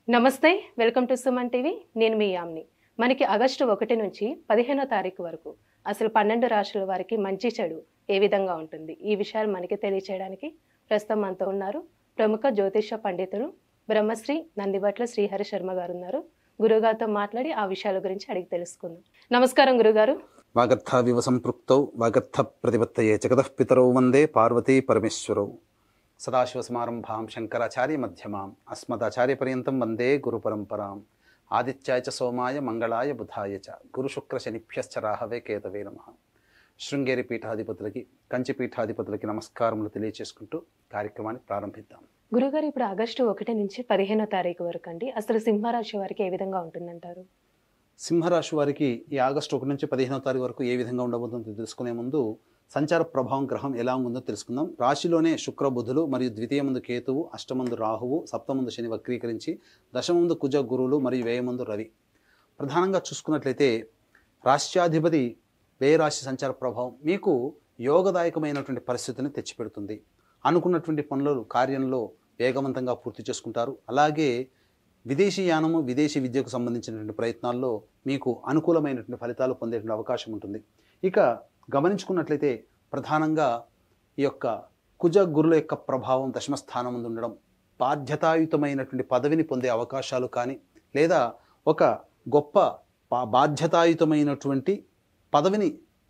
నమస్తే, welcome to Suman TV. నేను మీ యామ్ని. మనకి ఆగస్టు 1 నుంచి 15వ తారీఖు వరకు అసలు 12 రాశుల వారికి మంచి చెడు ఏ విధంగా ఉంటుంది, ఈ విషయాలు మనకి తెలియచేయడానికి ప్రస్తుతం మనతో ఉన్నారు ప్రముఖ జ్యోతిష పండితులు బ్రహ్మశ్రీ నందిబట్ల శ్రీహరి శర్మ గారు ఉన్నారు. గురుగారితో మాట్లాడి ఆ విషయాల గురించి అడిగి తెలుసుకుందాం. నమస్కారం గురుగారు. వాగర్థావివ సంపృక్తౌ వాగర్థ ప్రతిపత్తయే జగతః పితరౌ వందే పార్వతీ పరమేశ్వరౌ. సదాశివసమారంభాం శంకరాచార్య మధ్యమాం అస్మదాచార్యపర్యంతం వందే గురుపరంపరాం. ఆదిత్యాయ చ సోమాయ మంగళాయ బుధాయ చ గురుశుక్రశనిభ్యశ్చ రాహవే కేతవే నమః. శృంగేరి పీఠాధిపతులకి, కంచి పీఠాధిపతులకి నమస్కారములు తెలియచేసుకుంటూ కార్యక్రమాన్ని ప్రారంభిద్దాం. గురుగారు, ఇప్పుడు ఆగస్టు 1 నుంచి 15వ తారీఖు వరకు అండి, అసలు సింహరాశి వారికి ఏ విధంగా ఉంటుందంటారు? సింహరాశి వారికి ఈ ఆగస్టు 1 నుంచి 15వ తారీఖు వరకు ఏ విధంగా ఉండబోతుందో తెలుసుకునే ముందు సంచార ప్రభావం గ్రహం ఎలా ఉందో తెలుసుకుందాం. రాశిలోనే శుక్ర బుధులు మరియు ద్వితీయమందు కేతువు, అష్టమందు రాహువు, సప్తమందు శని వక్రీకరించి, దశమందు కుజ గురువులు మరియు వ్యయమందు రవి. ప్రధానంగా చూసుకున్నట్లయితే రాష్ట్రాధిపతి వ్యయ రాశి సంచార ప్రభావం మీకు యోగదాయకమైనటువంటి పరిస్థితిని తెచ్చిపెడుతుంది. అనుకున్నటువంటి పనులు కార్యంలో వేగవంతంగా పూర్తి చేసుకుంటారు. అలాగే విదేశీ యానము, విదేశీ విద్యకు సంబంధించినటువంటి ప్రయత్నాల్లో మీకు అనుకూలమైనటువంటి ఫలితాలు పొందేటువంటి అవకాశం ఉంటుంది. ఇక గమనించుకున్నట్లయితే ప్రధానంగా ఈ యొక్క కుజ గురుల యొక్క ప్రభావం దశమస్థానం ముందు ఉండడం, బాధ్యతాయుతమైనటువంటి పదవిని పొందే అవకాశాలు కానీ, లేదా ఒక గొప్ప బాధ్యతాయుతమైనటువంటి పదవిని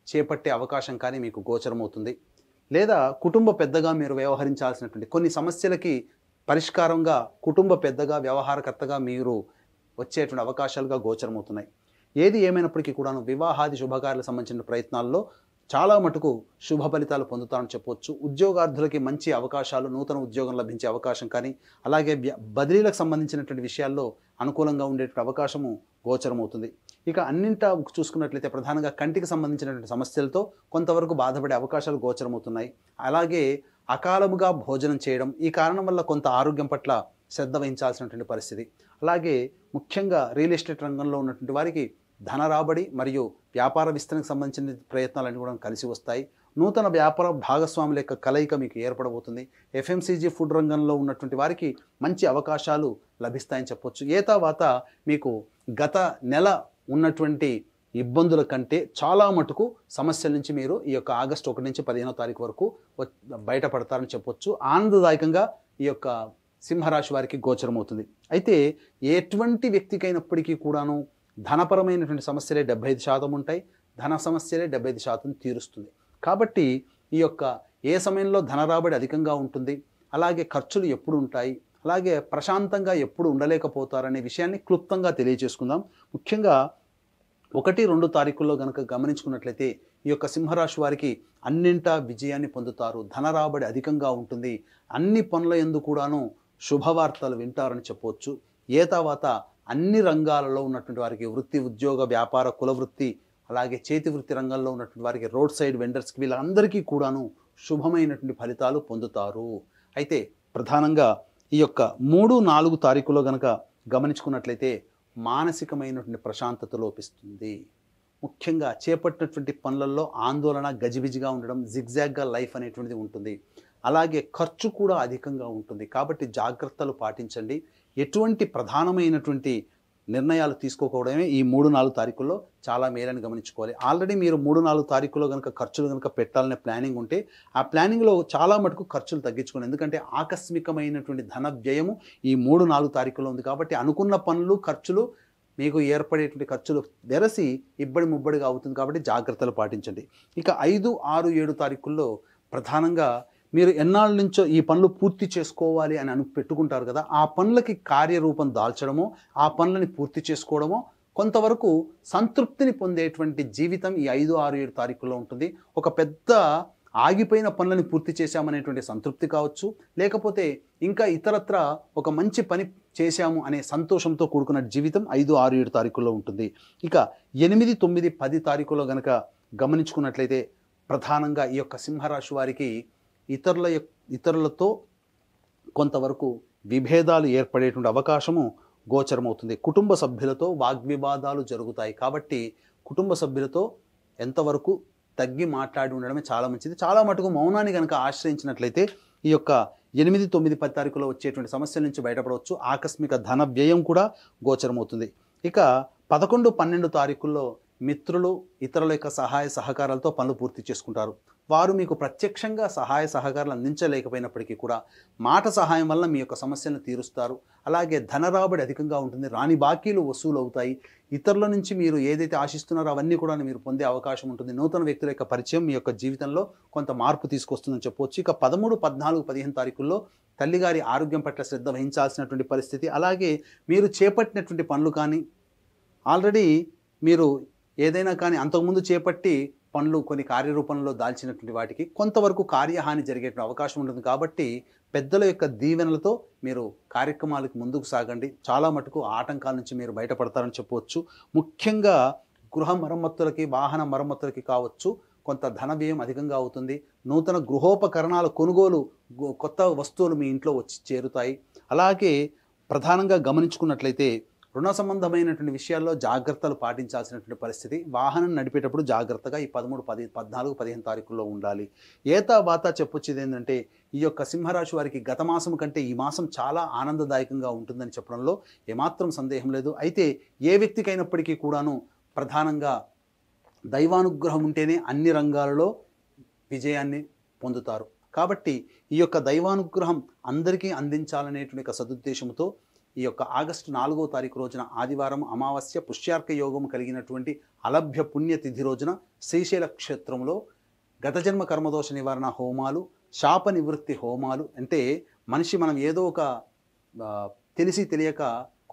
చేపట్టే అవకాశం కానీ మీకు గోచరమవుతుంది. లేదా కుటుంబ పెద్దగా మీరు వ్యవహరించాల్సినటువంటి కొన్ని సమస్యలకి పరిష్కారంగా కుటుంబ పెద్దగా, వ్యవహారకర్తగా మీరు వచ్చేటువంటి అవకాశాలుగా గోచరమవుతున్నాయి. ఏది ఏమైనప్పటికీ కూడాను వివాహాది శుభకార్యాలకు సంబంధించిన ప్రయత్నాల్లో చాలా మటుకు శుభ ఫలితాలు పొందుతారని చెప్పవచ్చు. ఉద్యోగార్థులకి మంచి అవకాశాలు, నూతన ఉద్యోగం లభించే అవకాశం కానీ, అలాగే బదిలీలకు సంబంధించినటువంటి విషయాల్లో అనుకూలంగా ఉండేటువంటి అవకాశము గోచరమవుతుంది. ఇక అన్నింటా చూసుకున్నట్లయితే ప్రధానంగా కంటికి సంబంధించినటువంటి సమస్యలతో కొంతవరకు బాధపడే అవకాశాలు గోచరమవుతున్నాయి. అలాగే అకాలముగా భోజనం చేయడం, ఈ కారణం వల్ల కొంత ఆరోగ్యం పట్ల శ్రద్ధ వహించాల్సినటువంటి పరిస్థితి. అలాగే ముఖ్యంగా రియల్ ఎస్టేట్ రంగంలో ఉన్నటువంటి వారికి ధన రాబడి మరియు వ్యాపార విస్తరణకు సంబంధించిన ప్రయత్నాలన్నీ కూడా కలిసి వస్తాయి. నూతన వ్యాపార భాగస్వాముల యొక్క కలయిక మీకు ఏర్పడబోతుంది. ఎఫ్ఎంసీజీ ఫుడ్ రంగంలో ఉన్నటువంటి వారికి మంచి అవకాశాలు లభిస్తాయని చెప్పొచ్చు. తర్వాత మీకు గత నెల ఉన్నటువంటి ఇబ్బందుల కంటే చాలా మటుకు సమస్యల నుంచి మీరు ఈ యొక్క ఆగస్టు 1 నుంచి 15వ తారీఖు వరకు బయటపడతారని చెప్పొచ్చు. ఆనందదాయకంగా ఈ యొక్క సింహరాశి వారికి గోచరమవుతుంది. అయితే ఎటువంటి వ్యక్తికైనప్పటికీ కూడాను ధనపరమైనటువంటి సమస్యలే 75% ఉంటాయి. ధన సమస్యలే 75% తీరుస్తుంది. కాబట్టి ఈ యొక్క ఏ సమయంలో ధన రాబడి అధికంగా ఉంటుంది, అలాగే ఖర్చులు ఎప్పుడు ఉంటాయి, అలాగే ప్రశాంతంగా ఎప్పుడు ఉండలేకపోతారనే విషయాన్ని క్లుప్తంగా తెలియజేసుకుందాం. ముఖ్యంగా 1-2 తారీఖుల్లో కనుక గమనించుకున్నట్లయితే ఈ యొక్క సింహరాశి వారికి అన్నింటా విజయాన్ని పొందుతారు. ధన రాబడి అధికంగా ఉంటుంది. అన్ని పనుల యందు కూడాను శుభవార్తలు వింటారని చెప్పవచ్చు. తర్వాత అన్ని రంగాలలో ఉన్నటువంటి వారికి వృత్తి, ఉద్యోగ, వ్యాపార, కుల వృత్తి, అలాగే చేతి వృత్తి రంగంలో ఉన్నటువంటి వారికి రోడ్ సైడ్ వెండర్స్కి వీళ్ళందరికీ కూడాను శుభమైనటువంటి ఫలితాలు పొందుతారు. అయితే ప్రధానంగా ఈ యొక్క 3-4 తారీఖులో కనుక గమనించుకున్నట్లయితే మానసికమైనటువంటి ప్రశాంతత లోపిస్తుంది. ముఖ్యంగా చేపట్టినటువంటి పనులలో ఆందోళన, గజిబిజిగా ఉండడం, జిగ్జాగ్గా లైఫ్ అనేటువంటిది ఉంటుంది. అలాగే ఖర్చు కూడా అధికంగా ఉంటుంది. కాబట్టి జాగ్రత్తలు పాటించండి. ఎటువంటి ప్రధానమైనటువంటి నిర్ణయాలు తీసుకోకపోవడమే ఈ 3-4 తారీఖుల్లో చాలా మేలని గమనించుకోవాలి. ఆల్రెడీ మీరు 3-4 తారీఖుల్లో కనుక ఖర్చులు కనుక పెట్టాలనే ప్లానింగ్ ఉంటే ఆ ప్లానింగ్లో చాలా మటుకు ఖర్చులు తగ్గించుకోండి. ఎందుకంటే ఆకస్మికమైనటువంటి ధన వ్యయము ఈ 3-4 తారీఖుల్లో ఉంది. కాబట్టి అనుకున్న పనులు, ఖర్చులు, మీకు ఏర్పడేటువంటి ఖర్చులు వెరసి ఇబ్బడి ముబ్బడిగా అవుతుంది. కాబట్టి జాగ్రత్తలు పాటించండి. ఇక 5, 6, 7 తారీఖుల్లో ప్రధానంగా మీరు ఎన్నాళ్ళ నుంచో ఈ పనులు పూర్తి చేసుకోవాలి అని పెట్టుకుంటారు కదా, ఆ పనులకి కార్యరూపం దాల్చడమో, ఆ పనులని పూర్తి చేసుకోవడమో, కొంతవరకు సంతృప్తిని పొందేటువంటి జీవితం ఈ 5, 6, 7 తారీఖుల్లో ఉంటుంది. ఒక పెద్ద ఆగిపోయిన పనులని పూర్తి చేశామనేటువంటి సంతృప్తి కావచ్చు, లేకపోతే ఇంకా ఇతరత్ర ఒక మంచి పని చేశాము అనే సంతోషంతో కూడుకున్న జీవితం 5, 6, 7 తారీఖుల్లో ఉంటుంది. ఇక 8, 9, 10 తారీఖుల్లో కనుక గమనించుకున్నట్లయితే ప్రధానంగా ఈ యొక్క సింహరాశి వారికి ఇతరులతో కొంతవరకు విభేదాలు ఏర్పడేటువంటి అవకాశము గోచరమవుతుంది. కుటుంబ సభ్యులతో వాగ్వివాదాలు జరుగుతాయి. కాబట్టి కుటుంబ సభ్యులతో ఎంతవరకు తగ్గి మాట్లాడి ఉండడమే చాలా మంచిది. చాలా మటుకు మౌనాన్ని కనుక ఆశ్రయించినట్లయితే ఈ యొక్క 8, 9, 10 తారీఖులో వచ్చేటువంటి సమస్యల నుంచి బయటపడవచ్చు. ఆకస్మిక ధన వ్యయం కూడా గోచరమవుతుంది. ఇక 11, 12 తారీఖుల్లో మిత్రులు, ఇతరుల యొక్క సహాయ సహకారాలతో పనులు పూర్తి చేసుకుంటారు. వారు మీకు ప్రత్యక్షంగా సహాయ సహకారాలు అందించలేకపోయినప్పటికీ కూడా మాట సహాయం వల్ల మీ యొక్క సమస్యలను తీరుస్తారు. అలాగే ధన రాబడి అధికంగా ఉంటుంది. రాని బాకీలు వసూలు అవుతాయి. ఇతరుల నుంచి మీరు ఏదైతే ఆశిస్తున్నారో అవన్నీ కూడా మీరు పొందే అవకాశం ఉంటుంది. నూతన వ్యక్తుల యొక్క పరిచయం మీ యొక్క జీవితంలో కొంత మార్పు తీసుకొస్తుందని చెప్పవచ్చు. ఇక 13, 14, 15 తారీఖుల్లో తల్లిగారి ఆరోగ్యం పట్ల శ్రద్ధ వహించాల్సినటువంటి పరిస్థితి. అలాగే మీరు చేపట్టినటువంటి పనులు కానీ, ఆల్రెడీ మీరు ఏదైనా కానీ అంతకుముందు చేపట్టి పనులు కొన్ని కార్యరూపంలో దాల్చినటువంటి వాటికి కొంతవరకు కార్యహాని జరిగే అవకాశం ఉంటుంది. కాబట్టి పెద్దల యొక్క దీవెనలతో మీరు కార్యక్రమాలకు ముందుకు సాగండి. చాలా మటుకు ఆటంకాల నుంచి మీరు బయటపడతారని చెప్పవచ్చు. ముఖ్యంగా గృహ మరమ్మతులకి, వాహన మరమ్మతులకి కావచ్చు కొంత ధన వ్యయం అధికంగా అవుతుంది. నూతన గృహోపకరణాల కొనుగోలు, కొత్త వస్తువులు మీ ఇంట్లో వచ్చి చేరుతాయి. అలాగే ప్రధానంగా గమనించుకున్నట్లయితే రుణ సంబంధమైనటువంటి విషయాల్లో జాగ్రత్తలు పాటించాల్సినటువంటి పరిస్థితి. వాహనం నడిపేటప్పుడు జాగ్రత్తగా ఈ 13, 14, 15 తారీఖుల్లో ఉండాలి. ఏతావాత చెప్పొచ్చేది ఏంటంటే ఈ యొక్క సింహరాశి వారికి గత మాసం కంటే ఈ మాసం చాలా ఆనందదాయకంగా ఉంటుందని చెప్పడంలో ఏమాత్రం సందేహం లేదు. అయితే ఏ వ్యక్తికైనప్పటికీ కూడాను ప్రధానంగా దైవానుగ్రహం ఉంటేనే అన్ని రంగాలలో విజయాన్ని పొందుతారు. కాబట్టి ఈ యొక్క దైవానుగ్రహం అందరికీ అందించాలనేటువంటి ఒక సదుద్దేశంతో ఈ యొక్క ఆగస్టు 4వ తారీఖు రోజున ఆదివారం అమావాస్య పుష్యార్క యోగం కలిగినటువంటి అలభ్య పుణ్యతిథి రోజున శ్రీశైల క్షేత్రంలో గత జన్మ కర్మదోష నివారణ హోమాలు, శాప నివృత్తి హోమాలు, అంటే మనం ఏదో ఒక తెలిసి తెలియక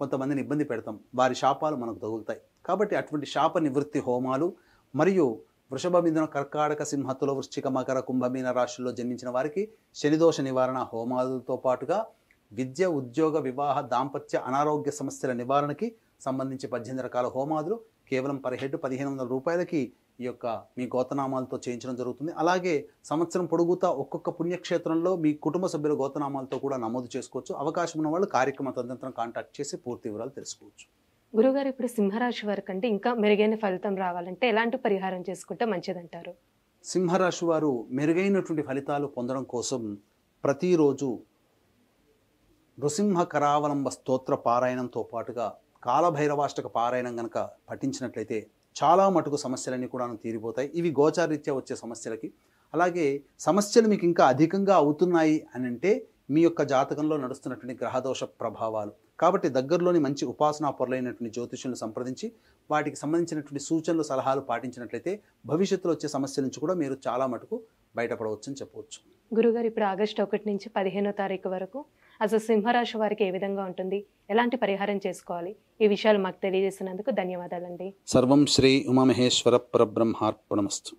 కొంతమందిని ఇబ్బంది పెడతాం, వారి శాపాలు మనకు తగులుతాయి. కాబట్టి అటువంటి శాప నివృత్తి హోమాలు మరియు వృషభ, మిథున, కర్కాటక, సింహతుల, వృశ్చిక, మకర, కుంభమీన రాశుల్లో జన్మించిన వారికి శనిదోష నివారణ హోమాలతో పాటుగా విద్య, ఉద్యోగ, వివాహ, దాంపత్య, అనారోగ్య సమస్యల నివారణకి సంబంధించి 18 రకాల హోమాదులు కేవలం పర్ హెడ్ 1500 రూపాయలకి ఈ యొక్క మీ గోతనామాలతో చేయించడం జరుగుతుంది. అలాగే సంవత్సరం పొడుగుతా ఒక్కొక్క పుణ్యక్షేత్రంలో మీ కుటుంబ సభ్యుల గోతనామాలతో కూడా నమోదు చేసుకోవచ్చు. అవకాశం ఉన్న వాళ్ళు కార్యక్రమ తదనంతరం కాంటాక్ట్ చేసి పూర్తి వివరాలు తెలుసుకోవచ్చు. గురుగారు, ఇప్పుడు సింహరాశి వారి కంటే ఇంకా మెరుగైన ఫలితం రావాలంటే ఎలాంటి పరిహారం చేసుకుంటే మంచిదంటారు? సింహరాశి వారు మెరుగైనటువంటి ఫలితాలు పొందడం కోసం ప్రతిరోజు నృసింహ కరావలంబ స్తోత్ర పారాయణంతో పాటుగా కాలభైరవాష్టక పారాయణం కనుక పఠించినట్లయితే చాలా మటుకు సమస్యలన్నీ కూడా తీరిపోతాయి. ఇవి గోచారీత్యా వచ్చే సమస్యలకి. అలాగే సమస్యలు మీకు ఇంకా అధికంగా అవుతున్నాయి అని అంటే మీ యొక్క జాతకంలో నడుస్తున్నటువంటి గ్రహదోష ప్రభావాలు. కాబట్టి దగ్గరలోని మంచి ఉపాసనా పరులైనటువంటి జ్యోతిష్యులను సంప్రదించి వాటికి సంబంధించినటువంటి సూచనలు, సలహాలు పాటించినట్లయితే భవిష్యత్తులో వచ్చే సమస్యల నుంచి కూడా మీరు చాలా మటుకు బయటపడవచ్చు అని చెప్పవచ్చు. గురుగారు, ఇప్పుడు ఆగస్టు 1 నుంచి 15వ తారీఖు వరకు అసలు సింహరాశి వారికి ఏ విధంగా ఉంటుంది, ఎలాంటి పరిహారం చేసుకోవాలి, ఈ విషయాలు మాకు తెలియజేసినందుకు ధన్యవాదాలండి. సర్వం శ్రీ ఉమామహేశ్వర పరబ్రహ్మార్పణమస్తు.